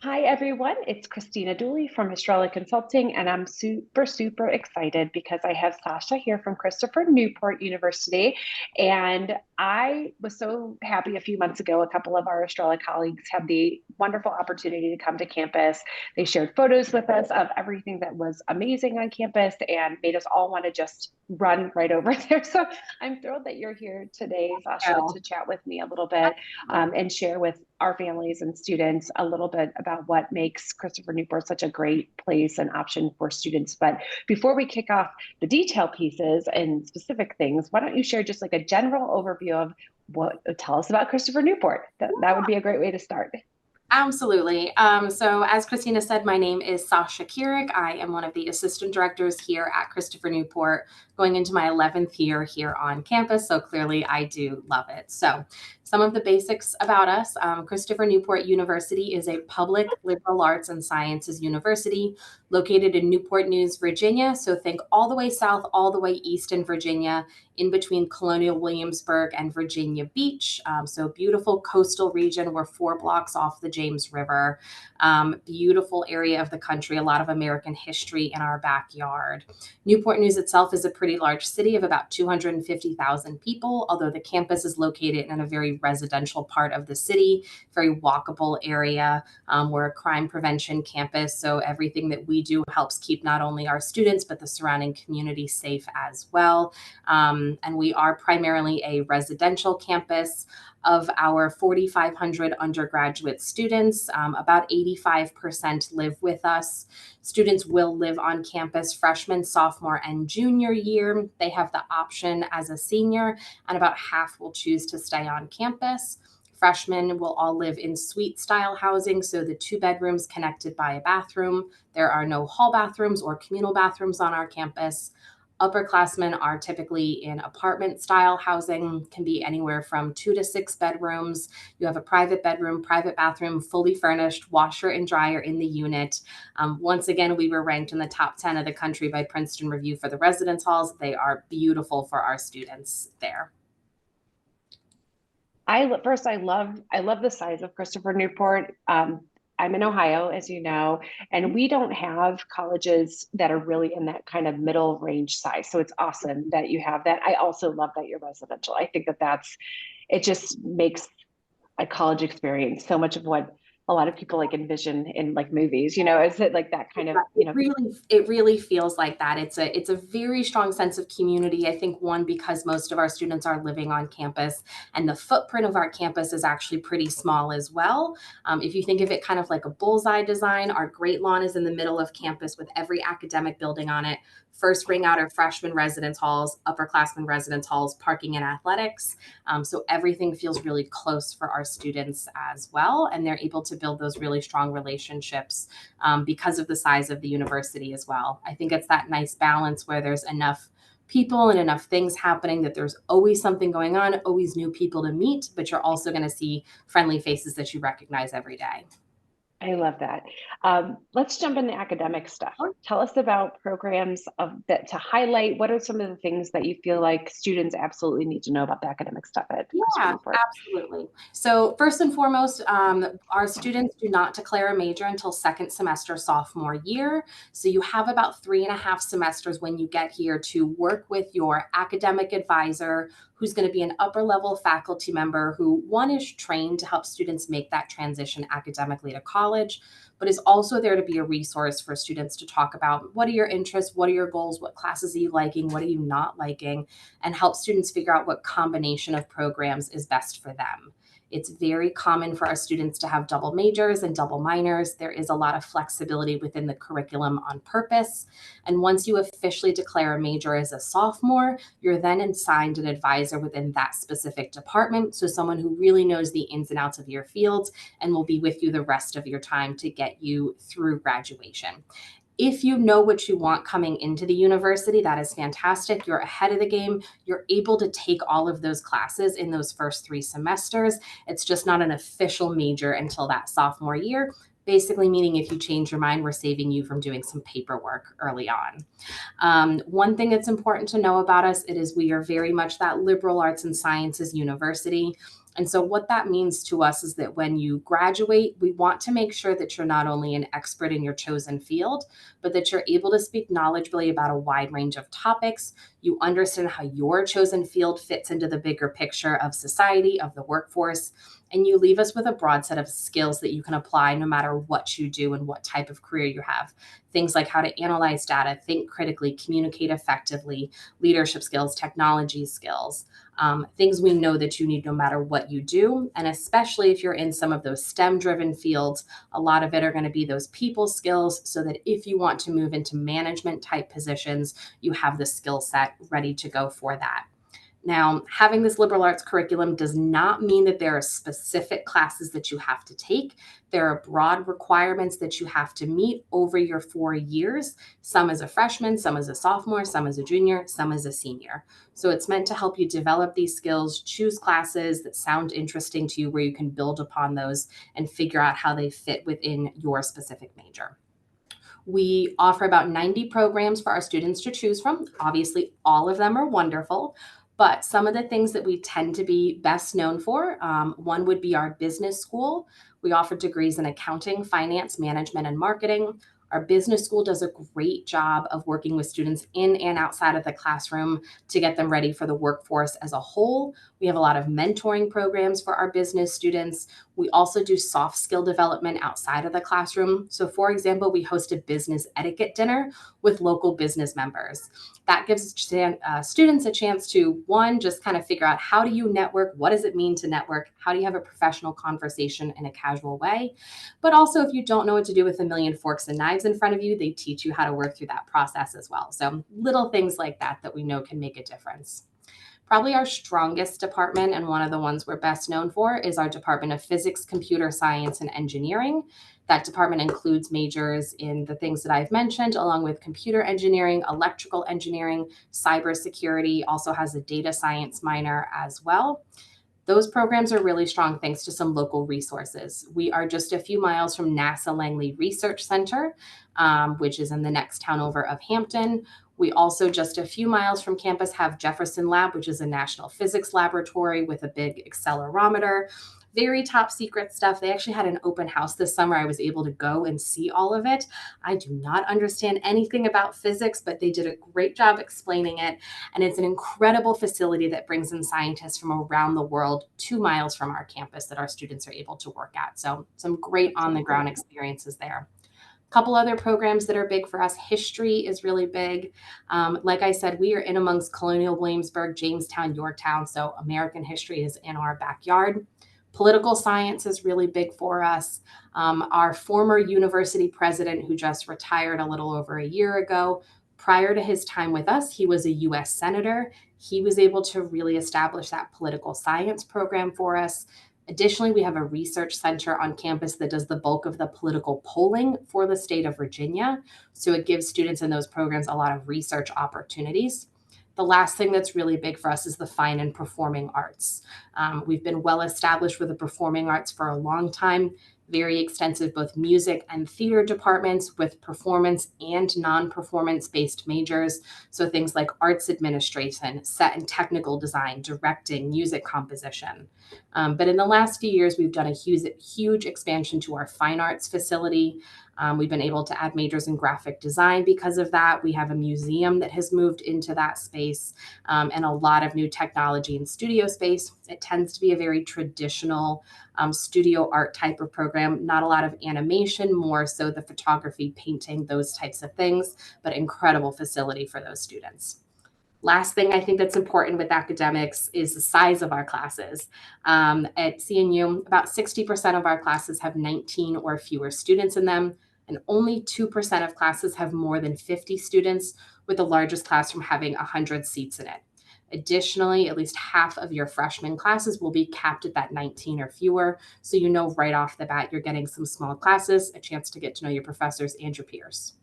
Hi, everyone. It's Christina Dooley from Estrella Consulting, and I'm super excited because I have Sasha here from Christopher Newport University. And I was so happy a few months ago, a couple of our Estrella colleagues had the wonderful opportunity to come to campus. They shared photos with us of everything that was amazing on campus and made us all want to just run right over there. So I'm thrilled that you're here today, Sasha, Oh, to chat with me a little bit and share with our families and students a little bit about what makes Christopher Newport such a great place and option for students. But before we kick off the detail pieces and specific things, why don't you share just like a general overview of tell us about Christopher Newport? That would be a great way to start. absolutely. So, as Christina said, my name is Sasha Kirik. I am one of the assistant directors here at Christopher Newport, going into my 11th year here on campus. So, clearly, I do love it. So, some of the basics about us. Christopher Newport University is a public liberal arts and sciences university located in Newport News, Virginia. So, think all the way south, all the way east in Virginia, in between Colonial Williamsburg and Virginia Beach. So, beautiful coastal region. We're 4 blocks off the James River. Beautiful area of the country, a lot of American history in our backyard. Newport News itself is a pretty large city of about 250,000 people, although the campus is located in a very residential part of the city, very walkable area. We're a crime prevention campus, so everything that we do helps keep not only our students, but the surrounding community safe as well. And we are primarily a residential campus. Of our 4,500 undergraduate students, about 85% live with us. Students will live on campus freshman, sophomore, and junior year. They have the option as a senior, and about half will choose to stay on campus. Freshmen will all live in suite style housing, so the 2 bedrooms connected by a bathroom. There are no hall bathrooms or communal bathrooms on our campus. Upperclassmen are typically in apartment style housing, can be anywhere from 2 to 6 bedrooms. You have a private bedroom, private bathroom, fully furnished, washer and dryer in the unit. Once again, we were ranked in the top 10 of the country by Princeton Review for the residence halls. They are beautiful for our students there. I love the size of Christopher Newport. I'm in Ohio, as you know, and we don't have colleges that are really in that kind of middle range size. So it's awesome that you have that. I also love that you're residential. I think that it just makes a college experience so much of what a lot of people like envision in like movies. Is it like that kind of, It really feels like that. It's a very strong sense of community. I think one, because most of our students are living on campus, and the footprint of our campus is actually pretty small as well. If you think of it kind of like a bullseye design, our Great Lawn is in the middle of campus with every academic building on it. First ring out of freshman residence halls, upperclassmen residence halls, parking and athletics. So everything feels really close for our students as well, and they're able to build those really strong relationships because of the size of the university as well. I think it's that nice balance where there's enough people and enough things happening that there's always something going on, always new people to meet, but you're also going to see friendly faces that you recognize every day. I love that. Let's jump into academic stuff. Tell us about programs of that to highlight. What are some of the things that you feel like students absolutely need to know about the academic stuff at Christopher Yeah, Newport? absolutely. So first and foremost, our students do not declare a major until second semester sophomore year. So you have about 3.5 semesters when you get here to work with your academic advisor, who's going to be an upper level faculty member who, one, is trained to help students make that transition academically to college, but is also there to be a resource for students to talk about what are your interests, what are your goals, what classes are you liking, what are you not liking, and help students figure out what combination of programs is best for them. It's very common for our students to have double majors and double minors. There is a lot of flexibility within the curriculum on purpose. And once you officially declare a major as a sophomore, you're then assigned an advisor within that specific department. So someone who really knows the ins and outs of your fields and will be with you the rest of your time to get you through graduation. If you know what you want coming into the university, that is fantastic. You're ahead of the game. You're able to take all of those classes in those first 3 semesters. It's just not an official major until that sophomore year. Basically, meaning if you change your mind, we're saving you from doing some paperwork early on. One thing that's important to know about us, it is we are very much that liberal arts and sciences university. And so what that means to us is that when you graduate, we want to make sure that you're not only an expert in your chosen field, but that you're able to speak knowledgeably about a wide range of topics. You understand how your chosen field fits into the bigger picture of society, of the workforce, and you leave us with a broad set of skills that you can apply no matter what you do and what type of career you have. Things like how to analyze data, think critically, communicate effectively, leadership skills, technology skills, things we know that you need no matter what you do. And especially if you're in some of those STEM driven fields, a lot of it are going to be those people skills so that if you want to move into management type positions, you have the skill set ready to go for that. Now, having this liberal arts curriculum does not mean that there are specific classes that you have to take. There are broad requirements that you have to meet over your 4 years, some as a freshman, some as a sophomore, some as a junior, some as a senior. So it's meant to help you develop these skills, choose classes that sound interesting to you where you can build upon those and figure out how they fit within your specific major. We offer about 90 programs for our students to choose from. Obviously, all of them are wonderful, but some of the things that we tend to be best known for, one would be our business school. We offer degrees in accounting, finance, management, and marketing. Our business school does a great job of working with students in and outside of the classroom to get them ready for the workforce as a whole. We have a lot of mentoring programs for our business students. We also do soft skill development outside of the classroom. So, for example, we host a business etiquette dinner with local business members. That gives students a chance to, one, just kind of figure out how do you network? What does it mean to network? How do you have a professional conversation in a casual way? But also, if you don't know what to do with a million forks and knives in front of you, they teach you how to work through that process as well. So, little things like that that we know can make a difference. Probably our strongest department, and one of the ones we're best known for, is our Department of Physics, Computer Science, and Engineering. That department includes majors in the things that I've mentioned, along with computer engineering, electrical engineering, cybersecurity, also has a data science minor as well. Those programs are really strong thanks to some local resources. We are just a few miles from NASA Langley Research Center, which is in the next town over of Hampton. We also, just a few miles from campus, have Jefferson Lab, which is a national physics laboratory with a big accelerometer. Very top secret stuff. They actually had an open house this summer. I was able to go and see all of it. I do not understand anything about physics, but they did a great job explaining it. And it's an incredible facility that brings in scientists from around the world 2 miles from our campus that our students are able to work at. So some great on the ground experiences there. Couple other programs that are big for us. History is really big. Like I said, we are in amongst Colonial Williamsburg, Jamestown, Yorktown. So American history is in our backyard. Political science is really big for us. Our former university president, who just retired a little over a year ago, prior to his time with us, he was a US Senator. He was able to really establish that political science program for us. Additionally, we have a research center on campus that does the bulk of the political polling for the state of Virginia. So it gives students in those programs a lot of research opportunities. The last thing that's really big for us is the fine and performing arts. We've been well established with the performing arts for a long time, very extensive both music and theater departments with performance and non-performance based majors. So things like arts administration, set and technical design, directing, music composition. But in the last few years, we've done a huge expansion to our fine arts facility. We've been able to add majors in graphic design because of that. We have a museum that has moved into that space, and a lot of new technology and studio space. It tends to be a very traditional studio art type of program, not a lot of animation, more so the photography, painting, those types of things, but incredible facility for those students. Last thing I think that's important with academics is the size of our classes. At CNU, about 60% of our classes have 19 or fewer students in them, and only 2% of classes have more than 50 students, with the largest classroom having 100 seats in it. Additionally, at least half of your freshman classes will be capped at that 19 or fewer, so you know right off the bat you're getting some small classes, a chance to get to know your professors and your peers.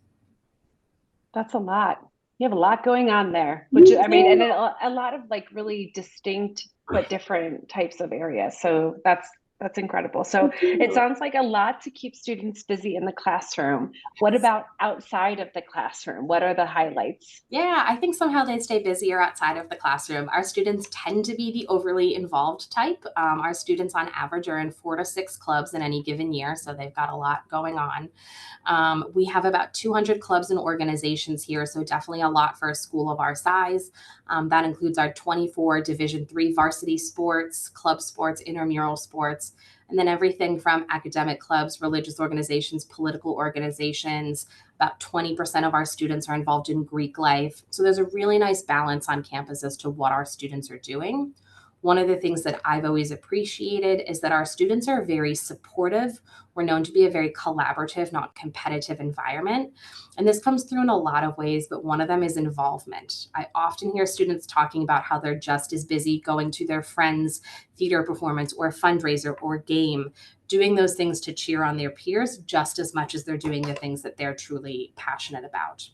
That's a lot. You have a lot going on there, which Me I mean, and too. a lot of like really distinct but different types of areas. So that's That's incredible. So it sounds like a lot to keep students busy in the classroom. What about outside of the classroom? What are the highlights? Yeah, I think somehow they stay busier outside of the classroom. Our students tend to be the overly involved type. Our students, on average, are in 4 to 6 clubs in any given year, so they've got a lot going on. We have about 200 clubs and organizations here, so definitely a lot for a school of our size. That includes our 24 Division III varsity sports, club sports, intramural sports, and then everything from academic clubs, religious organizations, political organizations. About 20% of our students are involved in Greek life. So there's a really nice balance on campus as to what our students are doing. One of the things that I've always appreciated is that our students are very supportive. We're known to be a very collaborative, not competitive environment. And this comes through in a lot of ways, but one of them is involvement. I often hear students talking about how they're just as busy going to their friends' theater performance or fundraiser or game, doing those things to cheer on their peers just as much as they're doing the things that they're truly passionate about.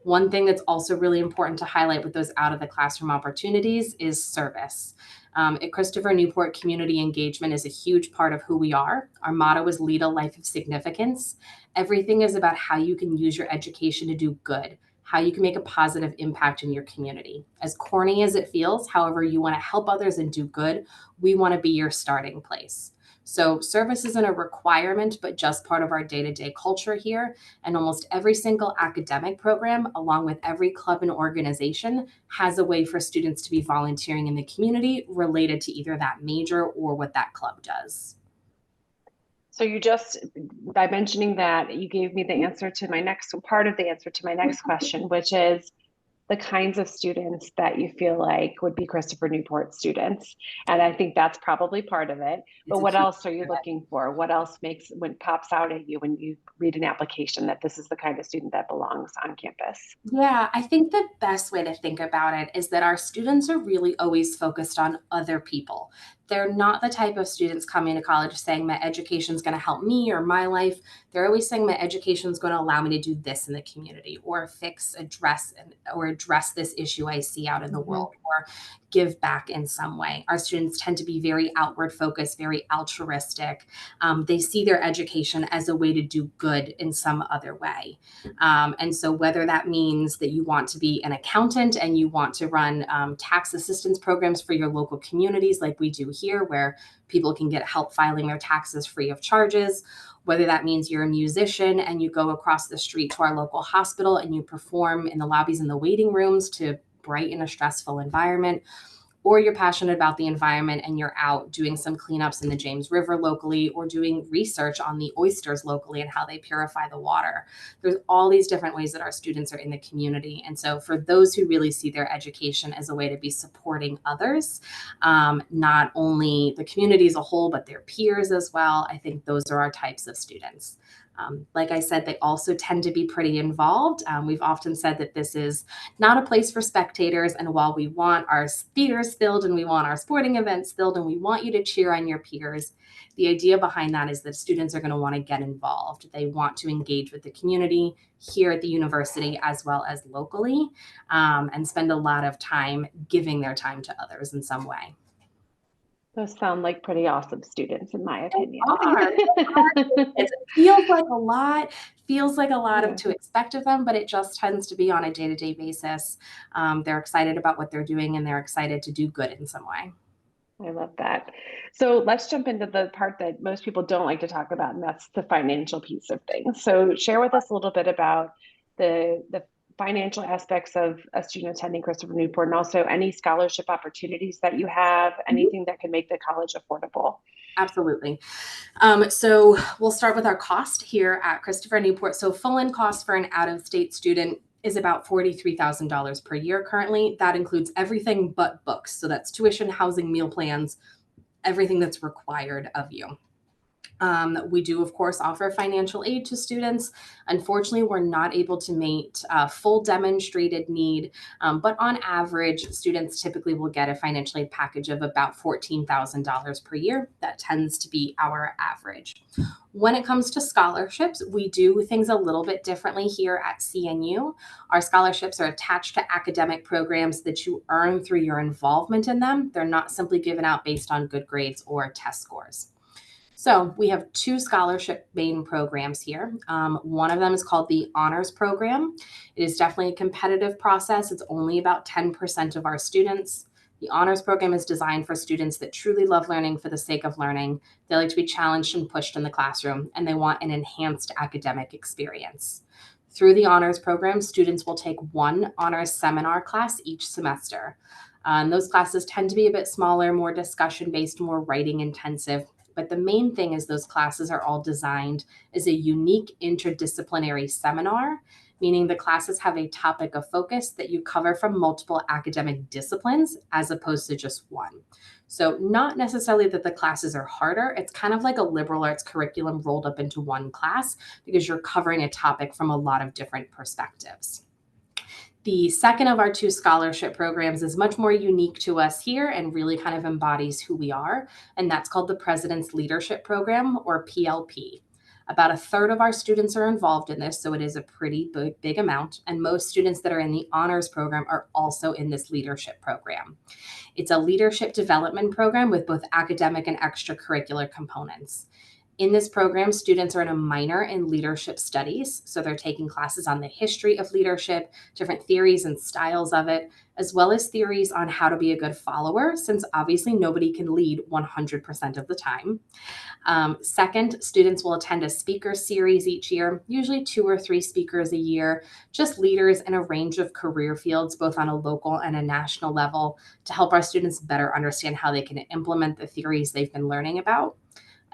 One thing that's also really important to highlight with those out of the classroom opportunities is service. At Christopher Newport, community engagement is a huge part of who we are. Our motto is lead a life of significance. Everything is about how you can use your education to do good, how you can make a positive impact in your community. As corny as it feels, however, you want to help others and do good, we want to be your starting place. So service isn't a requirement, but just part of our day-to-day culture here. And almost every single academic program, along with every club and organization, has a way for students to be volunteering in the community related to either that major or what that club does. So you just, by mentioning that, you gave me the answer to my next part of the answer to my next question, which is the kinds of students that you feel like would be Christopher Newport students. And I think that's probably part of it. It's But a what huge else are you looking for? What else makes, when pops out at you when you read an application that this is the kind of student that belongs on campus? Yeah, I think the best way to think about it is that our students are really always focused on other people. They're not the type of students coming to college saying my education is going to help me or my life. They're always saying my education is going to allow me to do this in the community or address this issue I see out in the Mhm. world or give back in some way. Our students tend to be very outward focused, very altruistic. They see their education as a way to do good in some other way. And so, whether that means that you want to be an accountant and you want to run tax assistance programs for your local communities, like we do here, where people can get help filing their taxes free of charges, whether that means you're a musician and you go across the street to our local hospital and you perform in the lobbies and the waiting rooms to brighten a stressful environment, or you're passionate about the environment and you're out doing some cleanups in the James River locally or doing research on the oysters locally and how they purify the water. There's all these different ways that our students are in the community. And so for those who really see their education as a way to be supporting others, not only the community as a whole, but their peers as well, I think those are our types of students. Like I said, they also tend to be pretty involved. We've often said that this is not a place for spectators. And while we want our theaters filled and we want our sporting events filled and we want you to cheer on your peers, the idea behind that is that students are going to want to get involved. They want to engage with the community here at the university as well as locally, and spend a lot of time giving their time to others in some way. Those sound like pretty awesome students, in my They opinion. are. They are. It feels like a lot of Yeah. to expect of them, but it just tends to be on a day-to-day basis. They're excited about what they're doing and they're excited to do good in some way. I love that. So let's jump into the part that most people don't like to talk about, and that's the financial piece of things. So share with us a little bit about the financial aspects of a student attending Christopher Newport, and also any scholarship opportunities that you have, Mhm. anything that can make the college affordable. Absolutely. So we'll start with our cost here at Christopher Newport. So full in cost for an out-of-state student is about $43,000 per year currently. That includes everything but books. So that's tuition, housing, meal plans, everything that's required of you. We do, of course, offer financial aid to students. Unfortunately, we're not able to meet full demonstrated need, but on average, students typically will get a financial aid package of about $14,000 per year. That tends to be our average. When it comes to scholarships, we do things a little bit differently here at CNU. Our scholarships are attached to academic programs that you earn through your involvement in them. They're not simply given out based on good grades or test scores. So we have two scholarship main programs here. One of them is called the Honors Program. It is definitely a competitive process. It's only about 10% of our students. The Honors Program is designed for students that truly love learning for the sake of learning. They like to be challenged and pushed in the classroom, and they want an enhanced academic experience. Through the Honors Program, students will take one honors seminar class each semester. And those classes tend to be a bit smaller, more discussion-based, more writing intensive. But the main thing is those classes are all designed as a unique interdisciplinary seminar, meaning the classes have a topic of focus that you cover from multiple academic disciplines as opposed to just one. So not necessarily that the classes are harder. It's kind of like a liberal arts curriculum rolled up into one class because you're covering a topic from a lot of different perspectives. The second of our two scholarship programs is much more unique to us here and really kind of embodies who we are, and that's called the President's Leadership Program, or PLP. About a third of our students are involved in this, so it is a pretty big amount, and most students that are in the honors program are also in this leadership program. It's a leadership development program with both academic and extracurricular components. In this program, students are in a minor in leadership studies. So they're taking classes on the history of leadership, different theories and styles of it, as well as theories on how to be a good follower, since obviously nobody can lead 100% of the time. Second, students will attend a speaker series each year, usually 2 or 3 speakers a year, just leaders in a range of career fields, both on a local and a national level, to help our students better understand how they can implement the theories they've been learning about.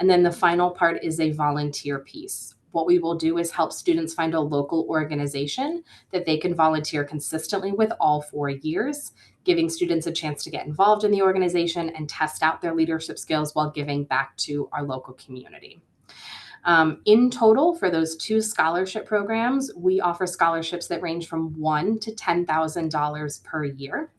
And then the final part is a volunteer piece. What we will do is help students find a local organization that they can volunteer consistently with all 4 years, giving students a chance to get involved in the organization and test out their leadership skills while giving back to our local community. In total, for those two scholarship programs, we offer scholarships that range from $1,000 to $10,000 per year.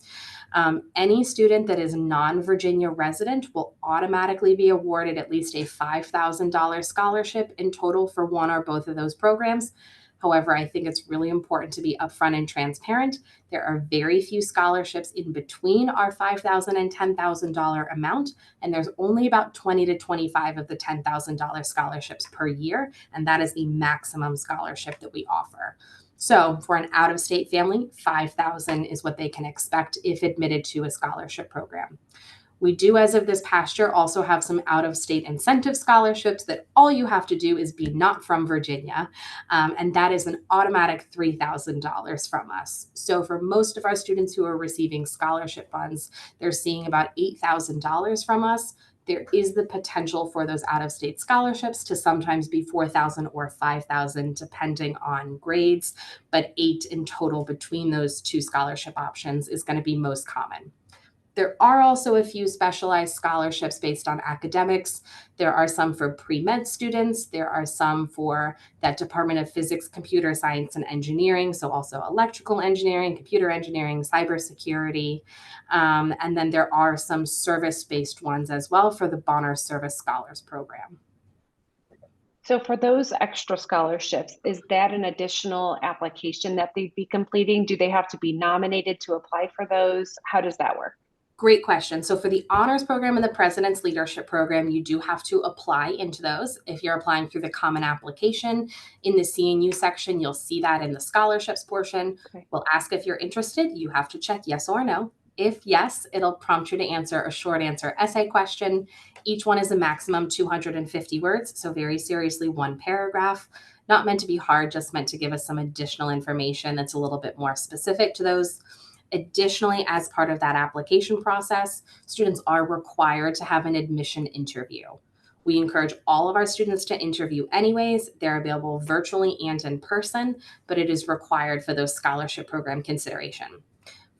Any student that is non-Virginia resident will automatically be awarded at least a $5,000 scholarship in total for one or both of those programs. However, I think it's really important to be upfront and transparent. There are very few scholarships in between our $5,000 and $10,000 amount, and there's only about 20 to 25 of the $10,000 scholarships per year, and that is the maximum scholarship that we offer. So for an out-of-state family, $5,000 is what they can expect if admitted to a scholarship program. We do, as of this past year, also have some out-of-state incentive scholarships that all you have to do is be not from Virginia, and that is an automatic $3,000 from us. So for most of our students who are receiving scholarship funds, they're seeing about $8,000 from us. There is the potential for those out-of-state scholarships to sometimes be $4,000 or $5,000, depending on grades, but 8 in total between those two scholarship options is going to be most common. There are also a few specialized scholarships based on academics. There are some for pre-med students. There are some for that Department of Physics, Computer Science, and Engineering, so also electrical engineering, computer engineering, cybersecurity. And then there are some service-based ones as well for the Bonner Service Scholars Program. So for those extra scholarships, is that an additional application that they'd be completing? Do they have to be nominated to apply for those? How does that work? Great question. So for the honors program and the President's Leadership Program, you do have to apply into those. If you're applying through the common application in the CNU section, you'll see that in the scholarships portion. Okay. We'll ask if you're interested. You have to check yes or no. If yes, it'll prompt you to answer a short answer essay question. Each one is a maximum 250 words. So very seriously, one paragraph. Not meant to be hard, just meant to give us some additional information that's a little bit more specific to those. Additionally, as part of that application process, students are required to have an admission interview. We encourage all of our students to interview anyways. They're available virtually and in person, but it is required for those scholarship program consideration.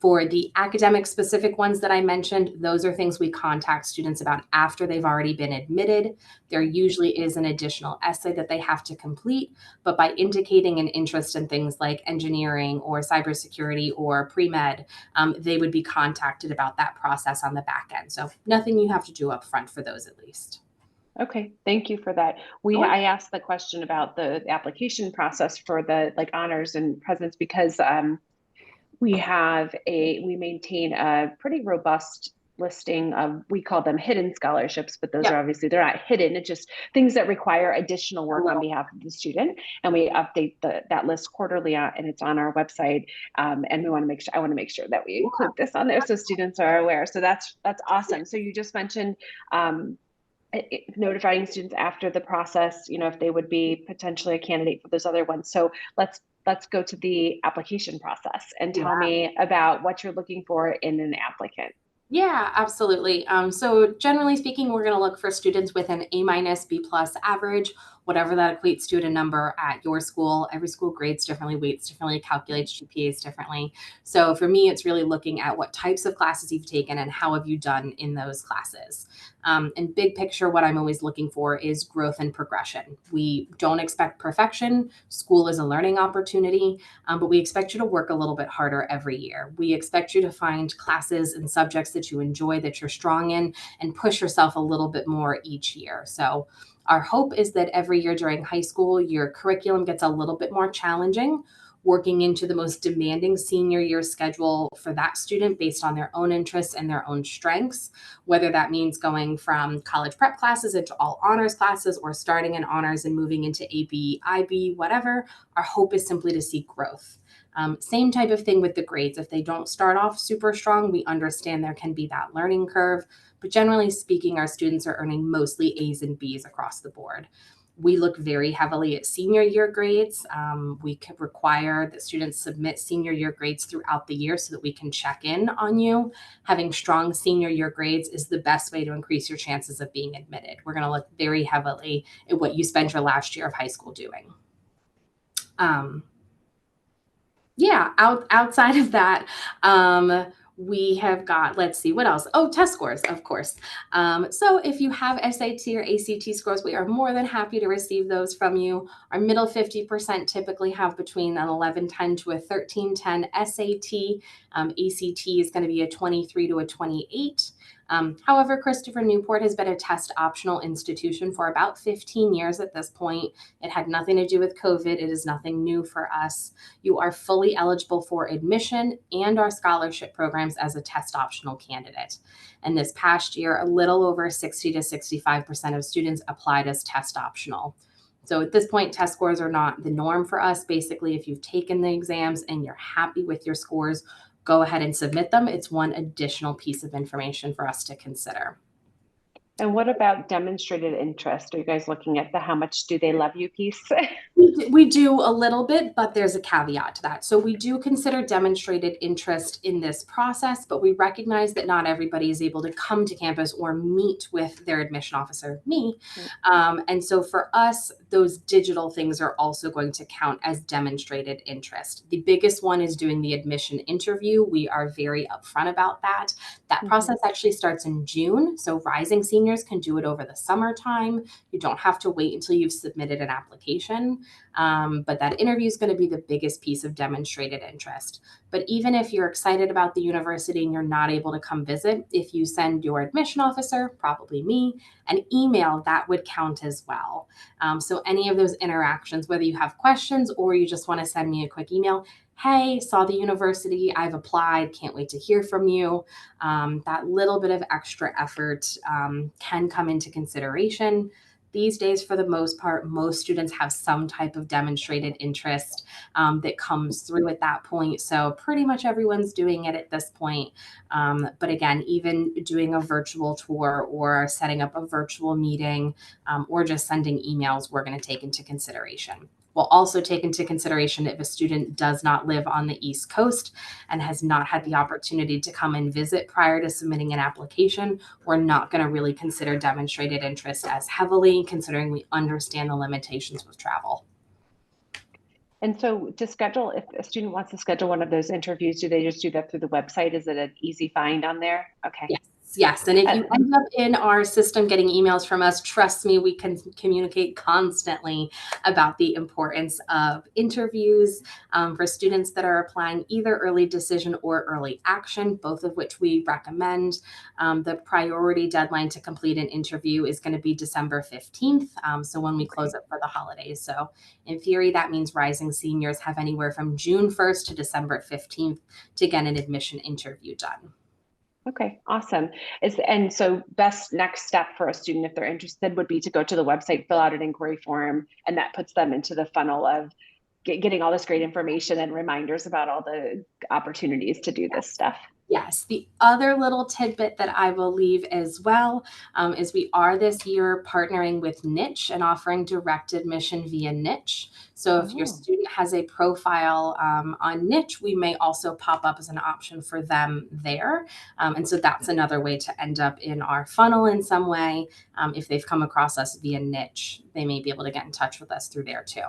For the academic specific ones that I mentioned, those are things we contact students about after they've already been admitted. There usually is an additional essay that they have to complete, but by indicating an interest in things like engineering or cybersecurity or pre-med, they would be contacted about that process on the back end. So nothing you have to do up front for those at least. Okay, thank you for that. I asked the question about the application process for the honors and presidents because we maintain a pretty robust listing of, we call them hidden scholarships, but those Yep. are obviously, they're not hidden. It's just things that require additional A work on little. behalf of the student. And we update that list quarterly and it's on our website. And we want to make sure, I want to make sure that we include this on there so students are aware. So that's awesome. So you just mentioned, notifying students after the process, if they would be potentially a candidate for those other ones. So let's go to the application process and Yeah. tell me about what you're looking for in an applicant. Yeah, absolutely. So generally speaking, we're going to look for students with an A minus, B plus average, whatever that equates to a number at your school. Every school grades differently, weights differently, calculates GPAs differently. So for me, it's really looking at what types of classes you've taken and how have you done in those classes. And big picture, what I'm always looking for is growth and progression. We don't expect perfection. School is a learning opportunity, but we expect you to work a little bit harder every year. We expect you to find classes and subjects that you enjoy, that you're strong in, and push yourself a little bit more each year. So our hope is that every year during high school, your curriculum gets a little bit more challenging, working into the most demanding senior year schedule for that student based on their own interests and their own strengths, whether that means going from college prep classes into all honors classes or starting in honors and moving into AB, IB, whatever. Our hope is simply to see growth. Same type of thing with the grades. If they don't start off super strong, we understand there can be that learning curve. But generally speaking, our students are earning mostly A's and B's across the board. We look very heavily at senior year grades. We could require that students submit senior year grades throughout the year so that we can check in on you. Having strong senior year grades is the best way to increase your chances of being admitted. We're going to look very heavily at what you spent your last year of high school doing. Outside of that, we have got, let's see, what else? Oh, test scores, of course. So if you have SAT or ACT scores, we are more than happy to receive those from you. Our middle 50% typically have between an 1110 to a 1310 SAT. ACT is going to be a 23 to a 28. However, Christopher Newport has been a test optional institution for about 15 years at this point. It had nothing to do with COVID. It is nothing new for us. You are fully eligible for admission and our scholarship programs as a test optional candidate. And this past year, a little over 60 to 65% of students applied as test optional. So at this point, test scores are not the norm for us. Basically, if you've taken the exams and you're happy with your scores, go ahead and submit them. It's one additional piece of information for us to consider. And what about demonstrated interest? Are you guys looking at the how much do they love you piece? We do a little bit, but there's a caveat to that. So we do consider demonstrated interest in this process, but we recognize that not everybody is able to come to campus or meet with their admission officer, me. And so for us, those digital things are also going to count as demonstrated interest. The biggest one is doing the admission interview. We are very upfront about that. That process actually starts in June. So rising seniors can do it over the summertime. You don't have to wait until you've submitted an application. But that interview is going to be the biggest piece of demonstrated interest. But even if you're excited about the university and you're not able to come visit, if you send your admission officer, probably me, an email, that would count as well. So any of those interactions, whether you have questions or you just want to send me a quick email, hey, saw the university, I've applied, can't wait to hear from you. That little bit of extra effort can come into consideration. These days, for the most part, most students have some type of demonstrated interest that comes through at that point. So pretty much everyone's doing it at this point. But again, even doing a virtual tour or setting up a virtual meeting or just sending emails, we're going to take into consideration. We'll also take into consideration if a student does not live on the East Coast and has not had the opportunity to come and visit prior to submitting an application. We're not going to really consider demonstrated interest as heavily, considering we understand the limitations with travel. And so to schedule, if a student wants to schedule one of those interviews, do they just do that through the website? Is it an easy find on there? Okay. Yes. And if you end up in our system getting emails from us, trust me, we can communicate constantly about the importance of interviews for students that are applying either early decision or early action, both of which we recommend. The priority deadline to complete an interview is going to be December 15th. So when we close up for the holidays. So in theory, that means rising seniors have anywhere from June 1st to December 15th to get an admission interview done. Okay, awesome. And so best next step for a student if they're interested would be to go to the website, fill out an inquiry form, and that puts them into the funnel of getting all this great information and reminders about all the opportunities to do this stuff. Yes, the other little tidbit that I will leave as well is we are this year partnering with Niche and offering direct admission via Niche. So if your Oh, student has a profile on Niche, we may also pop up as an option for them there. And so that's another way to end up in our funnel in some way. If they've come across us via Niche, they may be able to get in touch with us through there too.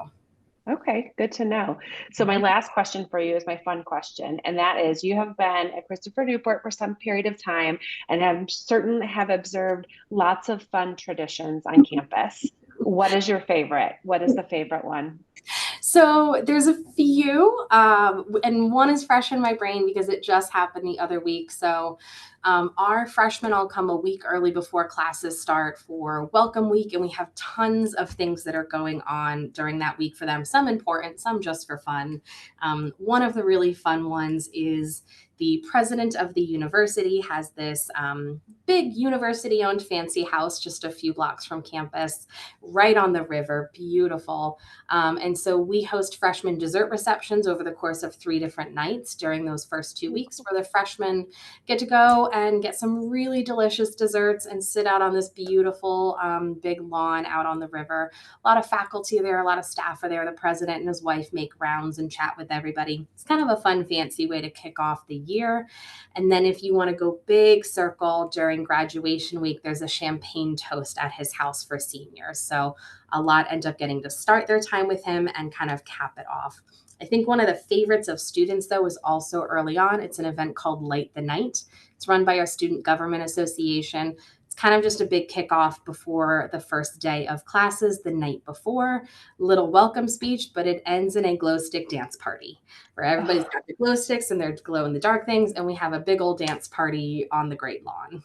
okay, good to know. So my last question for you is my fun question, and that is you have been at Christopher Newport for some period of time and have certain have observed lots of fun traditions on campus. What is your favorite? What is the favorite one? So there's a few, and one is fresh in my brain because it just happened the other week. So our freshmen all come a week early before classes start for welcome week, and we have tons of things that are going on during that week for them. Some important, some just for fun. One of the really fun ones is the president of the university has this big university owned fancy house just a few blocks from campus, right on the river, beautiful. And so we host freshman dessert receptions over the course of 3 different nights during those first 2 weeks, where the freshmen get to go and get some really delicious desserts and sit out on this beautiful big lawn out on the river. A lot of faculty are there, a lot of staff are there. The president and his wife make rounds and chat with everybody. It's kind of a fun, fancy way to kick off the year. And then if you want to go big circle during graduation week, there's a champagne toast at his house for seniors. So a lot end up getting to start their time with him and kind of cap it off. I think one of the favorites of students, though, is also early on. It's an event called Light the Night. It's run by our Student Government Association. It's kind of just a big kickoff before the first day of classes the night before. Little welcome speech, but it ends in a glow stick dance party where everybody's Oh, got their glow sticks and their glow in the dark things, and we have a big old dance party on the great lawn.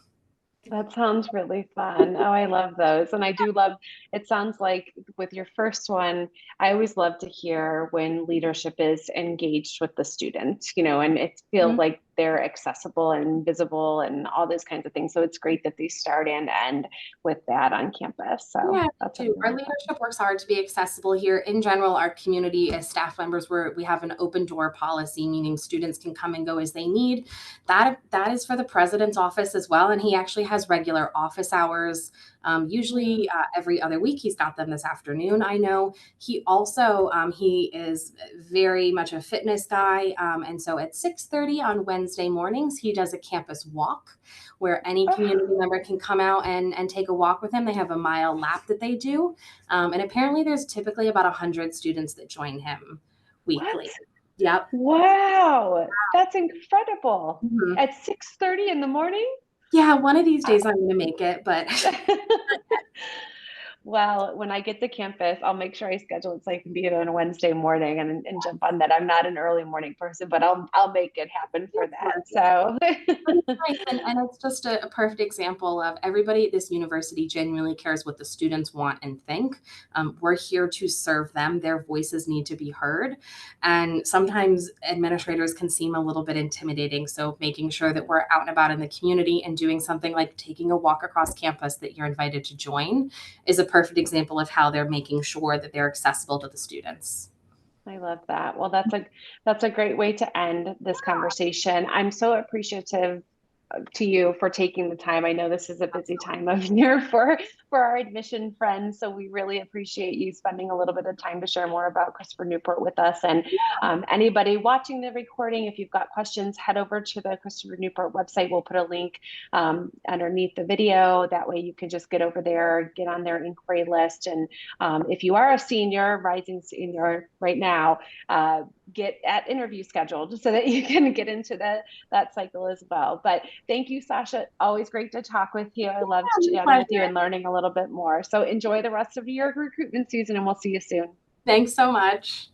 that sounds really fun. Oh, I love those. And I do love, it sounds like with your first one, I always love to hear when leadership is engaged with the students, and it feels Mhm. like they're accessible and visible and all those kinds of things. So it's great that they start and end with that on campus. So Yeah, that's too. Our really fun. leadership works hard to be accessible here. In general, our community as staff members, we have an open door policy, meaning students can come and go as they need. That is for the president's office as well, and he actually has regular office hours. Yeah. Usually every other week, he's got them this afternoon. I know he also he is very much a fitness guy, and so at 6:30 on Wednesday mornings, he does a campus walk where any Oh, community member can come out and take a walk with him. They have a mile lap that they do. And apparently there's typically about 100 students that join him what? weekly. Yep. Wow. That's incredible. Mhm. At 6:30 in the morning? Yeah, one of these days I'm going to make it, but Well, when I get to campus, I'll make sure I schedule it so I can be there on a Wednesday morning and jump on that. I'm not an early morning person, but I'll make it happen for that. So but it's nice, and it's just a perfect example of everybody at this university genuinely cares what the students want and think. We're here to serve them. Their voices need to be heard. And sometimes administrators can seem a little bit intimidating. So making sure that we're out and about in the community and doing something like taking a walk across campus that you're invited to join is a perfect example of how they're making sure that they're accessible to the students. I love that. Well, that's a great way to end this conversation. I'm so appreciative to you for taking the time. I know this is a busy time of year for our admission friends, so we really appreciate you spending a little bit of time to share more about Christopher Newport with us. And anybody watching the recording, if you've got questions, head over to the Christopher Newport website. We'll put a link underneath the video. That way, you can just get over there, get on their inquiry list, and if you are a senior, rising senior right now, get at interview scheduled so that you can get into that cycle as well. But thank you, Sasha. Always great to talk with you. I loved Yeah, chatting with you pleasure. and learning a little bit more. So enjoy the rest of your recruitment season and we'll see you soon. Thanks so much.